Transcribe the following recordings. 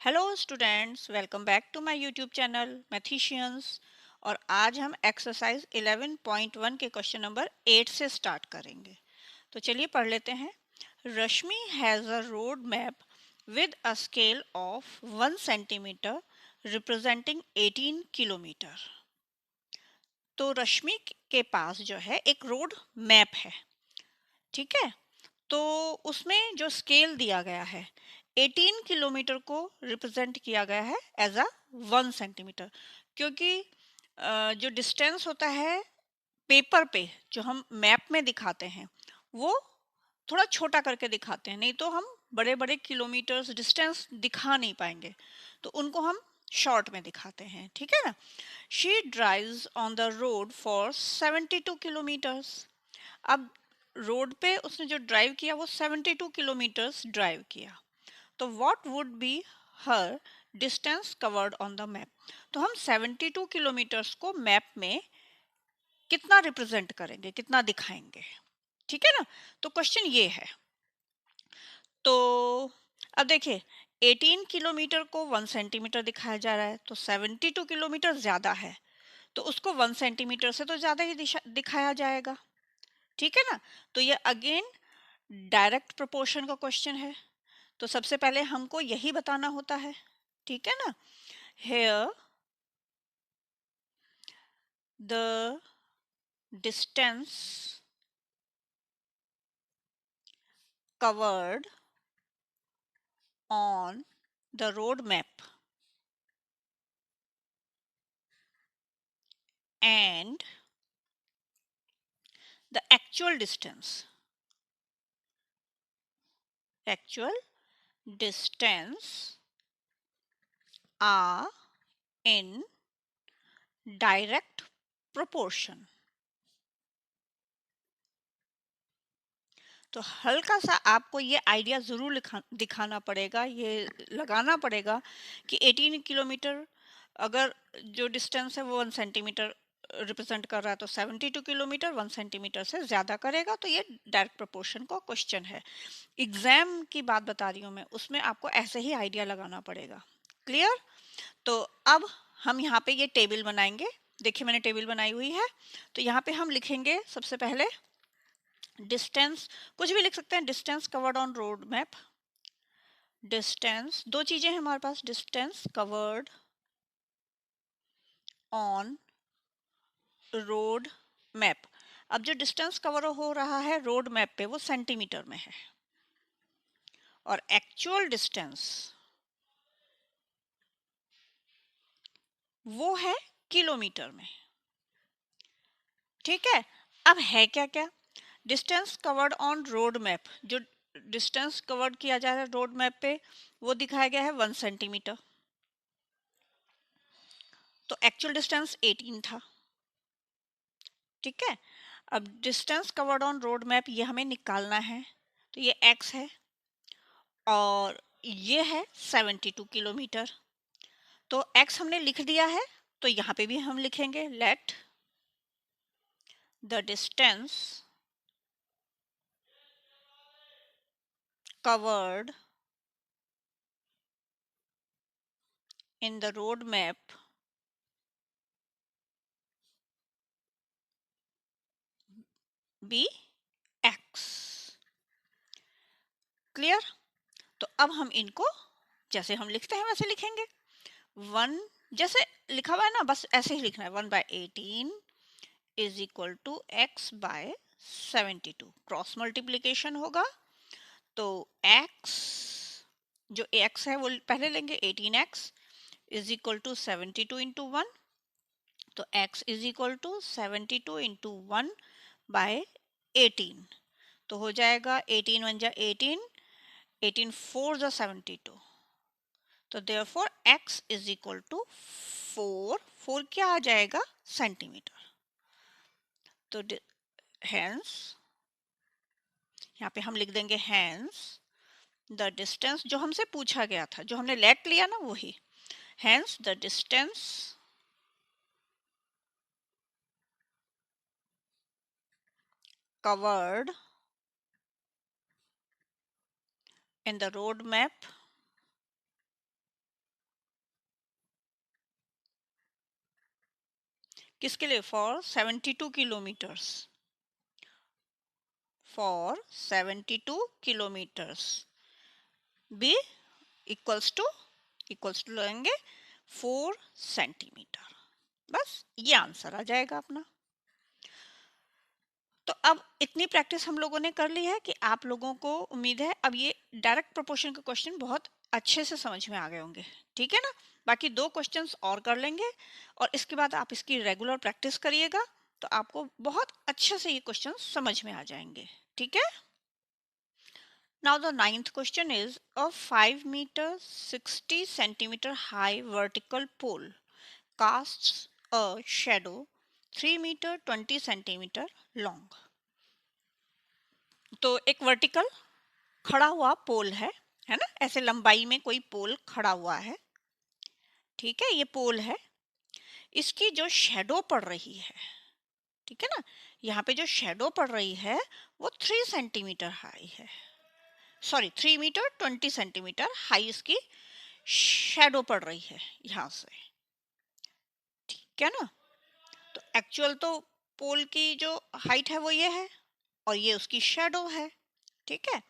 Hello students, welcome back to my YouTube channel Mathicians. और आज हम एक्सरसाइज 11.1 के क्वेश्चन नंबर 8 से स्टार्ट करेंगे। तो चलिए पढ़ लेते हैं। Rashmi has a road map with a scale of 1 centimetre representing 18 kilometre. तो रश्मि के पास जो है एक रोड मैप है, ठीक है। तो उसमें जो स्केल दिया गया है 18 किलोमीटर को रिप्रेजेंट किया गया है एज अ 1 सेंटीमीटर, क्योंकि जो डिस्टेंस होता है पेपर पे जो हम मैप में दिखाते हैं वो थोड़ा छोटा करके दिखाते हैं, नहीं तो हम बड़े बड़े किलोमीटर्स डिस्टेंस दिखा नहीं पाएंगे, तो उनको हम शॉर्ट में दिखाते हैं, ठीक है ना। She drives on the road for 72 kilometres. अब रोड पे उसने जो ड्राइव किया वो 72 किलोमीटर्स ड्राइव किया। तो what would be her distance covered on the map. तो हम 72 किलोमीटर्स को मैप में कितना रिप्रेजेंट करेंगे, कितना दिखाएंगे, ठीक है ना। तो क्वेश्चन ये है। तो अब देखिए 18 किलोमीटर को 1 सेंटीमीटर दिखाया जा रहा है, तो 72 किलोमीटर ज़्यादा है, तो उसको 1 सेंटीमीटर से तो ज़्यादा ही दिखाया जाएगा, ठीक है ना। तो ये अगेन डायरेक्ट प्रोपोर्शन का क्वेश्चन है, तो सबसे पहले हमको यही बताना होता है, ठीक है ना। Here the distance covered on the road map and the actual distance are in direct proportion। तो हल्का सा आपको ये आइडिया ज़रूर दिखाना पड़ेगा, ये लगाना पड़ेगा कि 18 किलोमीटर अगर जो डिस्टेंस है वो 1 सेंटीमीटर रिप्रेजेंट कर रहा है, तो 72 किलोमीटर 1 सेंटीमीटर से ज़्यादा करेगा, तो ये डायरेक्ट प्रोपोर्शन का क्वेश्चन है। एग्जाम की बात बता रही हूँ मैं, उसमें आपको ऐसे ही आइडिया लगाना पड़ेगा। क्लियर। तो अब हम यहाँ पे ये टेबल बनाएंगे। देखिए मैंने टेबल बनाई हुई है, तो यहाँ पे हम लिखेंगे सबसे पहले डिस्टेंस, कुछ भी लिख सकते हैं, distance covered on road map. Distance, दो चीजें हैं हमारे पास, distance covered on road map. अब जो डिस्टेंस कवर हो रहा है रोड मैप पे वो सेंटीमीटर में है, और एक्चुअल डिस्टेंस वो है किलोमीटर में, ठीक है। अब है क्या क्या, distance covered on road map, जो डिस्टेंस कवर्ड किया जा रहा है रोड मैप पे वो दिखाया गया है 1 सेंटीमीटर, तो एक्चुअल डिस्टेंस 18 था, ठीक है। अब distance covered on road map ये हमें निकालना है, तो ये x है और ये है 72 किलोमीटर। तो x हमने लिख दिया है, तो यहाँ पे भी हम लिखेंगे let the distance covered in the road map be x। Clear. तो अब हम इनको जैसे हम लिखते हैं वैसे लिखेंगे। 1 जैसे लिखा हुआ है ना, बस ऐसे ही लिखना है, 1/18 is equal to x by 72, cross multiplication होगा, तो x जो x है वो पहले लेंगे, 18x is equal to 72 into 1, तो x is equal to 72 into 1 by 18, तो हो जाएगा 18 1 जा 18, 18 4 जा 72, तो therefore x is equal to 4 क्या आ जाएगा, सेंटीमीटर। तो हेंस यहाँ पे हम लिख देंगे हेंस द डिस्टेंस, जो हमसे पूछा गया था, जो हमने लेट लिया ना वही, hence the distance covered in the road map किसके लिए? For 72 kilometers, for 72 kilometers. Be equals to लेंगे 4 सेंटीमीटर। बस ये आंसर आ जाएगा अपना। तो अब इतनी प्रैक्टिस हम लोगों ने कर ली है कि आप लोगों को उम्मीद है अब ये डायरेक्ट प्रोपोर्शन के क्वेश्चन बहुत अच्छे से समझ में आ गए होंगे, ठीक है ना। बाकी 2 क्वेश्चंस और कर लेंगे और इसके बाद आप इसकी रेगुलर प्रैक्टिस करिएगा, तो आपको बहुत अच्छे से ये क्वेश्चन समझ में आ जाएंगे, ठीक है। Now the ninth question is a 5 meter 60 centimeter high vertical pole casts a shadow 3 meter 20 centimeter long। तो एक वर्टिकल खड़ा हुआ पोल है ना, ऐसे लंबाई में कोई पोल खड़ा हुआ है, ठीक है, ये पोल है। इसकी जो शेडो पड़ रही है, ठीक है ना, यहाँ पे जो शेडो पड़ रही है वो 3 सेंटीमीटर हाई है, सॉरी 3 मीटर 20 सेंटीमीटर हाई इसकी शेडो पड़ रही है यहाँ से, ठीक है ना। तो एक्चुअल तो पोल की जो हाइट है वो ये है और ये उसकी शेडो है, ठीक है।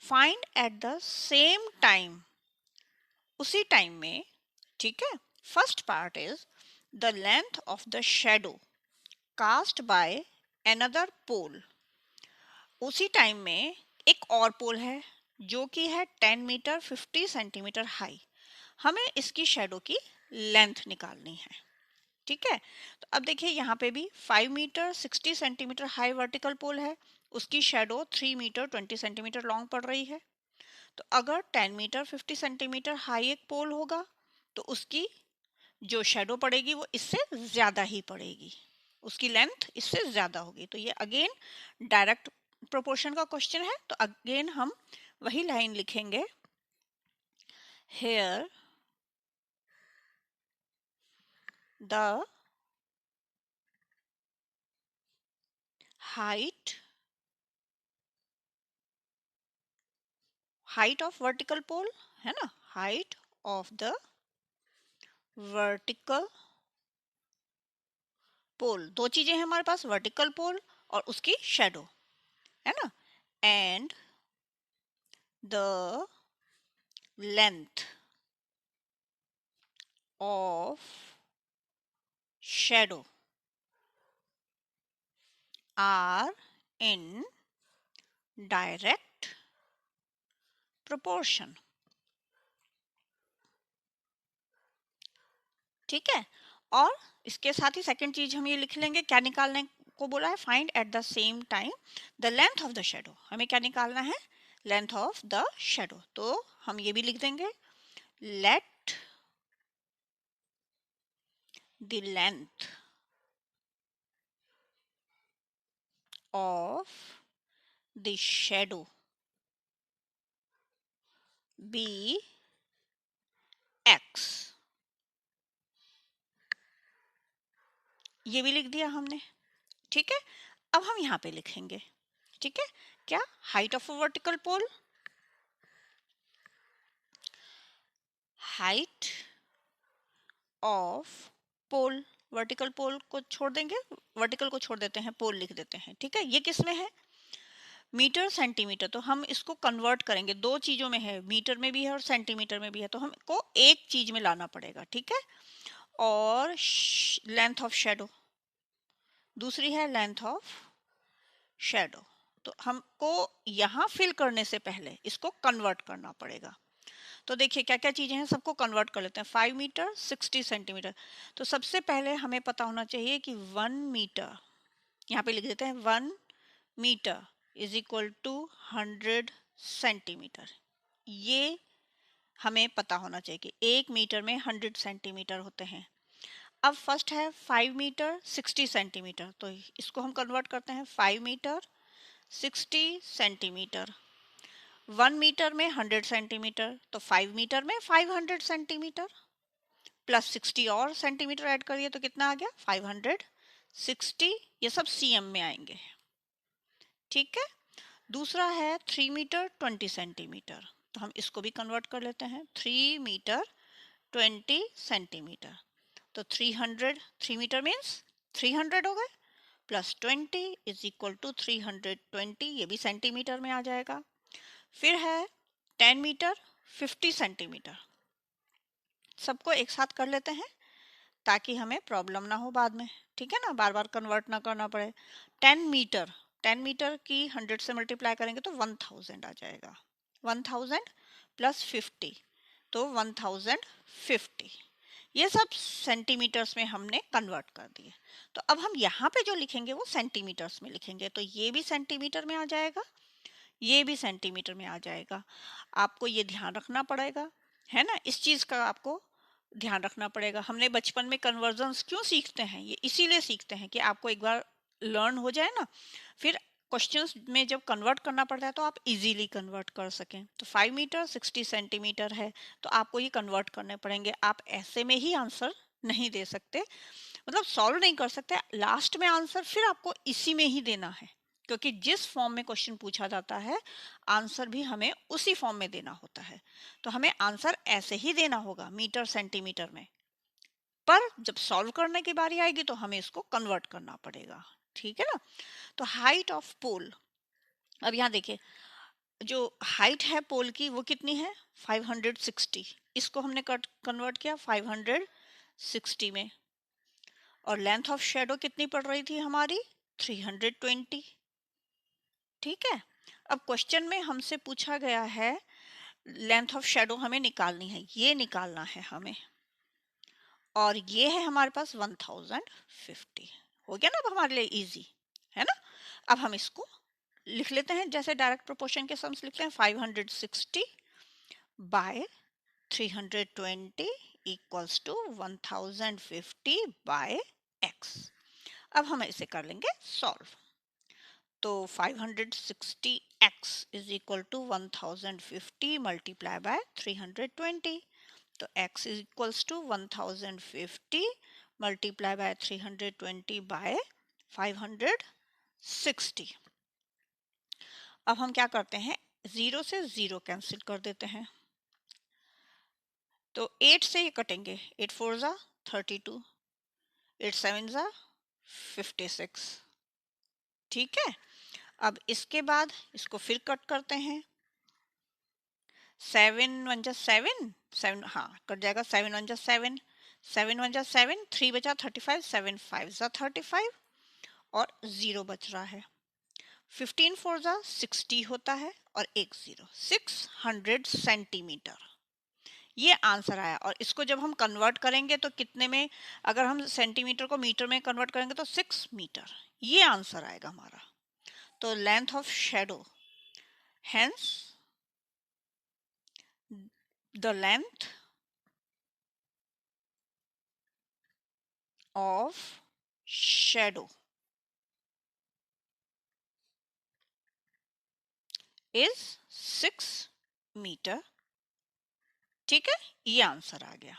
Find at the same time, उसी टाइम में, ठीक है। First part is the length of the shadow cast by another pole. उसी टाइम में एक और पोल है जो कि है 10 मीटर 50 सेंटीमीटर हाई। हमें इसकी शेडो की लेंथ निकालनी है, ठीक है। तो अब देखिए यहाँ पे भी 5 meter 60 centimeter high vertical pole है, उसकी शेडो 3 मीटर 20 सेंटीमीटर लॉन्ग पड़ रही है। तो अगर 10 मीटर 50 सेंटीमीटर हाई एक पोल होगा तो उसकी जो शेडो पड़ेगी वो इससे ज्यादा ही पड़ेगी, उसकी लेंथ इससे ज्यादा होगी। तो ये अगेन डायरेक्ट प्रोपोर्शन का क्वेश्चन है, तो अगेन हम वही लाइन लिखेंगे, here the height of vertical pole, है ना, height of the vertical pole. दो चीजें हैं हमारे पास, वर्टिकल पोल और उसकी शेडो, है ना, and the length of shadow are in direct proportion, ठीक है। और इसके साथ ही सेकंड चीज हम ये लिख लेंगे, क्या निकालने को बोला है, find at the same time the length of the shadow. हमें क्या निकालना है, लेंथ ऑफ द शेडो। तो हम ये भी लिख देंगे, let the length of the shadow be x. ये भी लिख दिया हमने, ठीक है। अब हम यहाँ पे लिखेंगे, ठीक है, क्या, height of vertical pole, height of pole, vertical pole को छोड़ देंगे, वर्टिकल को छोड़ देते हैं, पोल लिख देते हैं, ठीक है। ये किस में है, मीटर सेंटीमीटर, तो हम इसको कन्वर्ट करेंगे, दो चीजों में है, मीटर में भी है और सेंटीमीटर में भी है, तो हमको एक चीज में लाना पड़ेगा, ठीक है। और लेंथ ऑफ शेडो दूसरी है, लेंथ ऑफ शेडो। तो हमको यहाँ फिल करने से पहले इसको कन्वर्ट करना पड़ेगा। तो देखिए क्या क्या चीजें हैं, सबको कन्वर्ट कर लेते हैं। 5 मीटर 60 सेंटीमीटर, तो सबसे पहले हमें पता होना चाहिए कि 1 मीटर, यहाँ पे लिख देते हैं 1 meter is equal to 100 centimeter. ये हमें पता होना चाहिए कि 1 मीटर में 100 सेंटीमीटर होते हैं। अब फर्स्ट है 5 मीटर 60 सेंटीमीटर, तो इसको हम कन्वर्ट करते हैं 5 मीटर 60 सेंटीमीटर। 1 मीटर में 100 सेंटीमीटर, तो 5 मीटर में 500 सेंटीमीटर प्लस 60 और सेंटीमीटर ऐड करिए तो कितना आ गया, 560। ये सब सीएम में आएंगे, ठीक है। दूसरा है 3 मीटर 20 सेंटीमीटर, तो हम इसको भी कन्वर्ट कर लेते हैं, 3 मीटर 20 सेंटीमीटर। तो 300, 3 मीटर मीन्स 300 हो गए, प्लस 20 इज इक्वल टू 320, ये भी सेंटीमीटर में आ जाएगा। फिर है 10 मीटर 50 सेंटीमीटर, सबको एक साथ कर लेते हैं ताकि हमें प्रॉब्लम ना हो बाद में, ठीक है ना, बार बार कन्वर्ट ना करना पड़े। 10 मीटर, 10 मीटर की 100 से मल्टीप्लाई करेंगे तो 1000 आ जाएगा। 1000 प्लस 50 तो 1050, ये सब सेंटीमीटर्स में हमने कन्वर्ट कर दिए। तो अब हम यहाँ पे जो लिखेंगे वो सेंटीमीटर्स में लिखेंगे, तो ये भी सेंटीमीटर में आ जाएगा, ये भी सेंटीमीटर में आ जाएगा। आपको ये ध्यान रखना पड़ेगा, है ना, इस चीज का आपको ध्यान रखना पड़ेगा। हमने बचपन में कन्वर्जन्स क्यों सीखते हैं, ये इसीलिए सीखते हैं कि आपको एक बार लर्न हो जाए ना, फिर क्वेश्चंस में जब कन्वर्ट करना पड़ता है तो आप इजीली कन्वर्ट कर सकें। तो 5 मीटर 60 सेंटीमीटर है, तो आपको ये कन्वर्ट करने पड़ेंगे। आप ऐसे में ही आंसर नहीं दे सकते, मतलब सॉल्व नहीं कर सकते लास्ट में आंसर, फिर आपको इसी में ही देना है, क्योंकि जिस फॉर्म में क्वेश्चन पूछा जाता है आंसर भी हमें उसी फॉर्म में देना होता है। तो हमें आंसर ऐसे ही देना होगा मीटर सेंटीमीटर में, पर जब सॉल्व करने की बारी आएगी तो हमें इसको कन्वर्ट करना पड़ेगा, ठीक है ना। तो हाइट ऑफ पोल, अब यहाँ देखिए जो हाइट है पोल की वो कितनी है, 560, इसको हमने कन्वर्ट किया 560 में, और लेंथ ऑफ शेडो कितनी पड़ रही थी हमारी, 320, ठीक है। अब क्वेश्चन में हमसे पूछा गया है लेंथ ऑफ शेडो हमें निकालनी है, ये निकालना है हमें, और ये है हमारे पास 1050, हो गया ना अब हमारे लिए इजी, है ना। अब हम इसको लिख लेते हैं जैसे डायरेक्ट प्रोपोर्शन के सम्स लिखते हैं, 560 by 320 equals to 1050 by x। अब हम इसे कर लेंगे सॉल्व, तो 560x is equal to 1050 multiply by 320, तो x is equals to 1050 multiply by 320 by 560। अब हम क्या करते हैं, 0 से 0 कैंसिल कर देते हैं, तो 8 से ये कटेंगे, 8 4 जा 32, 8 7 जा 56, ठीक है। अब इसके बाद इसको फिर कट करते हैं, 7 1 जा 7 7, हाँ कट जाएगा, 7 1 जा 7 7 1 जा 7, 3 बचा 35, 7 5 जा 35 और 0 बच रहा है, 15 4 जा 60 होता है और एक 0, 600 सेंटीमीटर, ये आंसर आया। और इसको जब हम कन्वर्ट करेंगे तो कितने में, अगर हम सेंटीमीटर को मीटर में कन्वर्ट करेंगे तो 6 मीटर, ये आंसर आएगा हमारा। तो length of shadow, hence the length of shadow is 6 meter, ठीक है, ये आंसर आ गया।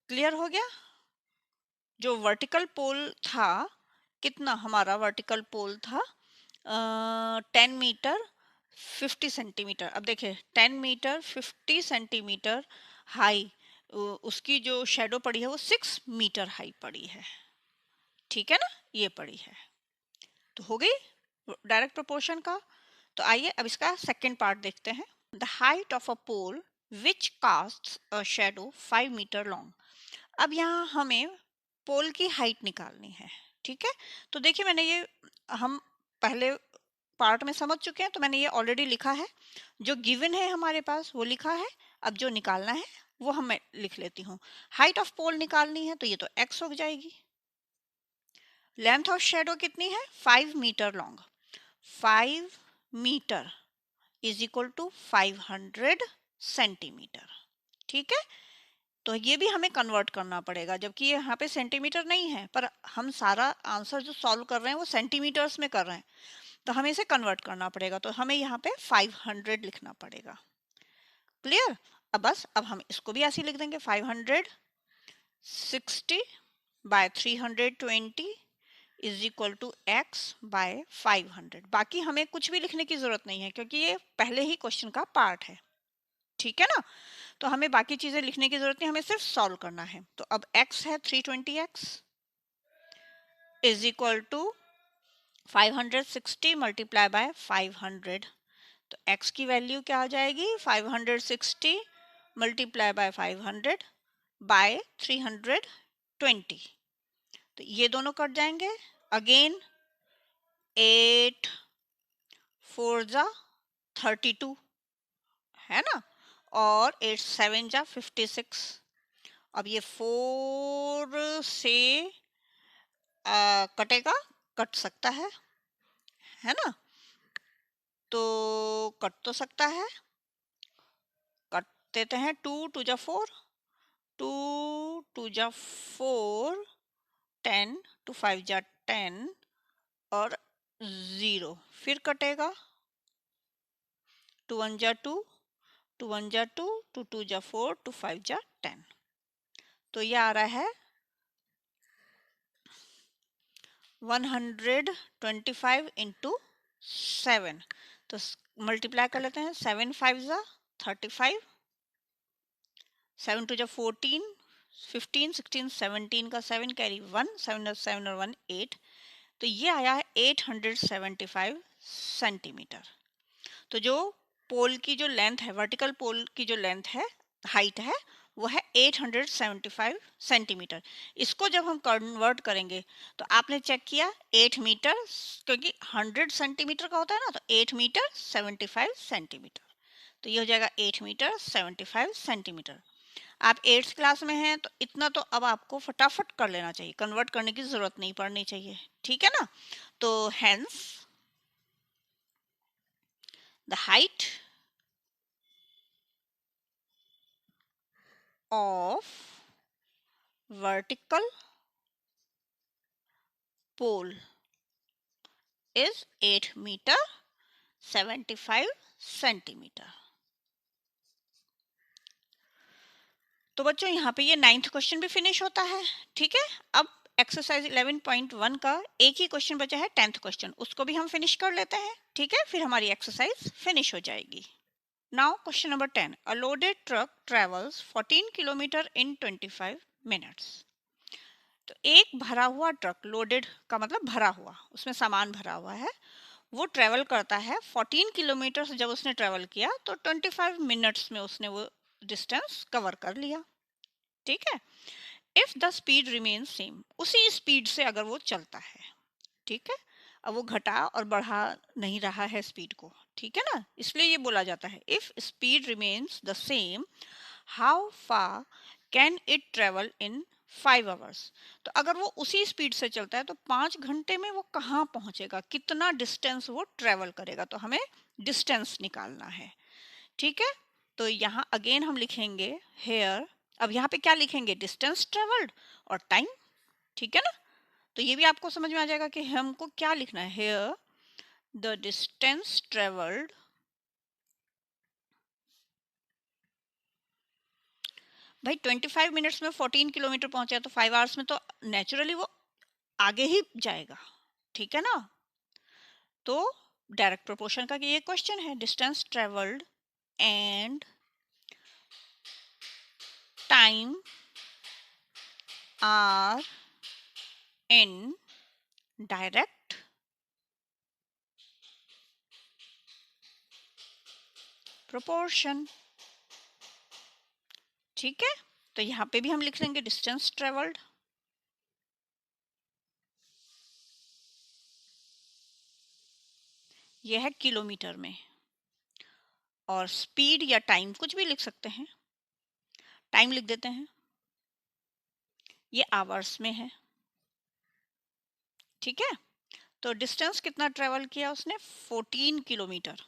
क्लियर हो गया। जो वर्टिकल पोल था, कितना हमारा वर्टिकल पोल था, 10 मीटर 50 सेंटीमीटर। अब देखिए 10 मीटर 50 सेंटीमीटर हाई, उसकी जो शेडो पड़ी है वो 6 मीटर हाई पड़ी है, ठीक है ना, ये पड़ी है। तो हो गई डायरेक्ट प्रोपोर्शन का। तो आइए अब इसका सेकंड पार्ट देखते हैं, the height of a pole which casts a shadow 5 meter long. अब यहाँ हमें पोल की हाइट निकालनी है, ठीक है। तो देखिए मैंने ये, हम पहले पार्ट में समझ चुके हैं, तो मैंने ये ऑलरेडी लिखा है, जो गिवन है हमारे पास वो लिखा है। अब जो निकालना है वो हम मैं लिख लेती हूँ। हाइट ऑफ पोल निकालनी है तो ये तो x हो जाएगी। लेंथ ऑफ शेडो कितनी है, 5 meter long, 5 meter is equal to 500 centimeter, ठीक है। तो ये भी हमें कन्वर्ट करना पड़ेगा, जबकि ये यहाँ पे सेंटीमीटर नहीं है, पर हम सारा आंसर जो सॉल्व कर रहे हैं वो सेंटीमीटर्स में कर रहे हैं, तो हमें इसे कन्वर्ट करना पड़ेगा। तो हमें यहाँ पे 500 लिखना पड़ेगा। क्लियर। अब बस अब हम इसको भी ऐसे लिख देंगे, 560 by 320 is equal to x by 500। बाकी हमें कुछ भी लिखने की जरूरत नहीं है क्योंकि ये पहले ही क्वेश्चन का पार्ट है, ठीक है ना। तो हमें बाकी चीजें लिखने की जरूरत नहीं, हमें सिर्फ सॉल्व करना है। तो अब x है 320x is equal to 560 multiply by 500। तो x की वैल्यू क्या आ जाएगी, 560 मल्टीप्लाई बाय 500 बाय 320। तो ये दोनों कट जाएंगे। अगेन 8 4 जा 32 है ना, और 8 7 जा 56। अब ये 4 से कटेगा, कट सकता है ना, तो कट तो सकता है, कट देते हैं। 2 2 जा 4, 2 2 जा 4, 10 2 5 जा 10 और 0 फिर कटेगा। 2 1 जा 2, 2 1 जा 2, 2 2 जा 4, 2 5 जा 10। तो ये आ रहा है 125 इंटू 7। तो मल्टीप्लाई कर लेते हैं। 7 5 जा 35, 7 2 जा 14, 15 16 17 का 7 कैरी 1, 7 7 और 1 8। तो ये आया है 875 सेंटीमीटर। तो जो पोल की जो लेंथ है, वर्टिकल पोल की जो लेंथ है, हाइट है, वो है 875 सेंटीमीटर। इसको जब हम कन्वर्ट करेंगे तो आपने चेक किया 8 मीटर, क्योंकि 100 सेंटीमीटर का होता है ना, तो 8 मीटर 75 सेंटीमीटर। तो ये हो जाएगा 8 मीटर 75 सेंटीमीटर। आप 8th क्लास में हैं तो इतना तो अब आपको फटाफट कर लेना चाहिए, कन्वर्ट करने की जरूरत नहीं पड़नी चाहिए, ठीक है ना। तो hence the height of vertical pole is 8 meter 75 centimetre. तो बच्चों यहाँ पे ये 9th क्वेश्चन भी फिनिश होता है, ठीक है। अब एक्सरसाइज 11.1 का एक ही क्वेश्चन बचा है, 10th क्वेश्चन, उसको भी हम फिनिश कर लेते हैं, ठीक है, फिर हमारी एक्सरसाइज फिनिश हो जाएगी। नाउ क्वेश्चन नंबर 10, अ लोडेड ट्रक ट्रेवल्स 14 किलोमीटर इन 25 मिनट्स। तो एक भरा हुआ ट्रक, लोडेड का मतलब भरा हुआ, उसमें सामान भरा हुआ है, वो ट्रेवल करता है 14 किलोमीटर। से जब उसने ट्रेवल किया तो 25 मिनट्स में उसने वो डिस्टेंस कवर कर लिया, ठीक है। If the speed remain same, उसी स्पीड से अगर वो चलता है, ठीक है, अब वो घटा और बढ़ा नहीं रहा है स्पीड को, ठीक है ना, इसलिए ये बोला जाता है if speed remains the same how far can it travel in 5 hours. तो अगर वो उसी स्पीड से चलता है तो 5 घंटे में वो कहाँ पहुंचेगा, कितना डिस्टेंस वो ट्रेवल करेगा, तो हमें डिस्टेंस निकालना है, ठीक है। तो यहाँ अगेन हम लिखेंगे हेयर, अब यहाँ पे क्या लिखेंगे, डिस्टेंस ट्रेवल्ड और टाइम, ठीक है ना। तो ये भी आपको समझ में आ जाएगा कि हमको क्या लिखना है, हेयर द डिस्टेंस ट्रेवल्ड भाई 25 मिनट्स में 14 किलोमीटर पहुंचा, तो 5 आवर्स में तो नेचुरली वो आगे ही जाएगा, ठीक है ना। तो डायरेक्ट प्रोपोर्शन का ये क्वेश्चन है, distance travelled and time are in direct proportion, ठीक है। तो यहाँ पे भी हम लिख लेंगे डिस्टेंस ट्रेवल्ड, यह है किलोमीटर में, और स्पीड या टाइम कुछ भी लिख सकते हैं, टाइम लिख देते हैं, ये आवर्स में है, ठीक है। तो डिस्टेंस कितना ट्रेवल किया उसने, 14 किलोमीटर।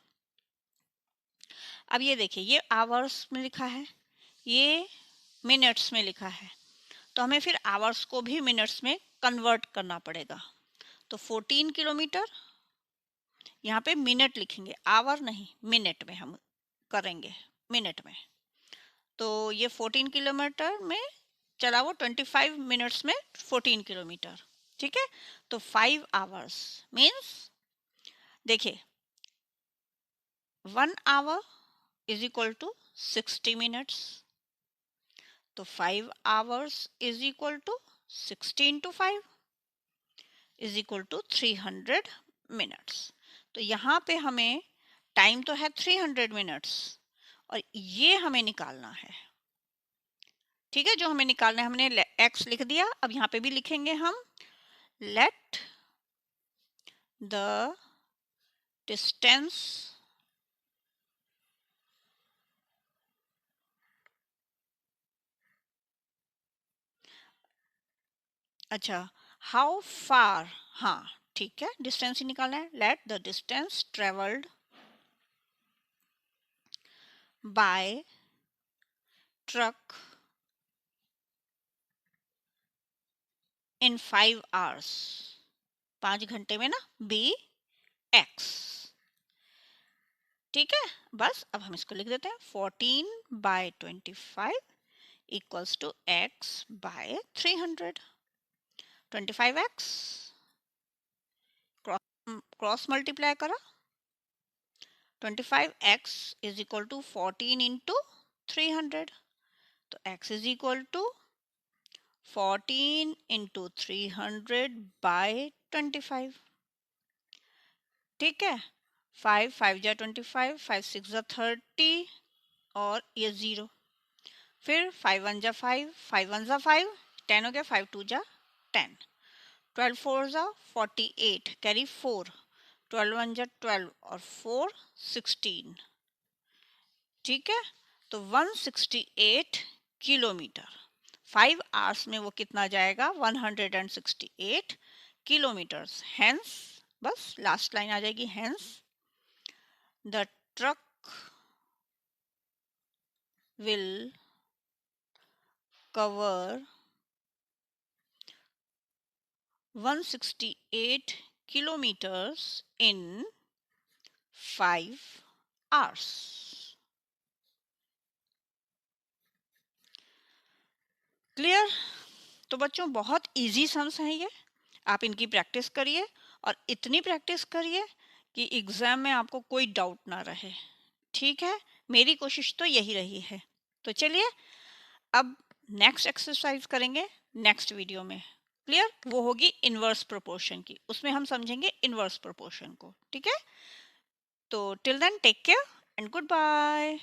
अब ये देखिए, ये आवर्स में लिखा है, ये मिनट्स में लिखा है, तो हमें फिर आवर्स को भी मिनट्स में कन्वर्ट करना पड़ेगा। तो 14 किलोमीटर, यहाँ पे मिनट लिखेंगे, आवर नहीं, मिनट में हम करेंगे, मिनट में। तो ये 14 किलोमीटर में चला वो 25 मिनट्स में 14 किलोमीटर, ठीक है। तो 5 आवर्स मीन्स, देखिए 1 hour is equal to 60 minutes, तो 5 hours is equal to 60 into 5 is equal to 300 minutes. तो यहाँ पे हमें टाइम तो है 300 मिनट्स और ये हमें निकालना है। ठीक है, जो हमें निकालना है हमने x लिख दिया। अब यहाँ पे भी लिखेंगे हम लेट द डिस्टेंस अच्छा हाउ फार, हाँ ठीक है, डिस्टेंस ही निकालना है। Late the distance travelled by truck in 5 hours, 5 घंटे में ना, बी एक्स। ठीक है, बस अब हम इसको लिख देते हैं 14/25 equals to x by 300। 25x cross multiply करा, 25x is equal to 14 into 300, तो x is equal to 14 into 300 by 25। ठीक है, 5 5 जा 25, 5 6 जा 30 और ये 0, फिर 5 1 जा 5, 5 1 जा 5, 10 हो गया, 5 2 जा 10, 12 4 जा 48, कैरी 4, 12 1 जा 12 और 4 16। ठीक है, तो 168 किलोमीटर 5 आवर्स में वो कितना जाएगा, 168 किलोमीटर्स। हेंस, बस लास्ट लाइन आ जाएगी, hence the truck will cover 168 kilometers in 5 hours। Clear? तो बच्चों बहुत इजी सम्स हैं ये, आप इनकी प्रैक्टिस करिए और इतनी प्रैक्टिस करिए कि एग्जाम में आपको कोई डाउट ना रहे। ठीक है, मेरी कोशिश तो यही रही है। तो चलिए अब नेक्स्ट एक्सरसाइज करेंगे नेक्स्ट वीडियो में। क्लियर? वो होगी इनवर्स प्रोपोर्शन की, उसमें हम समझेंगे इनवर्स प्रोपोर्शन को। ठीक है, तो till then take care and good bye.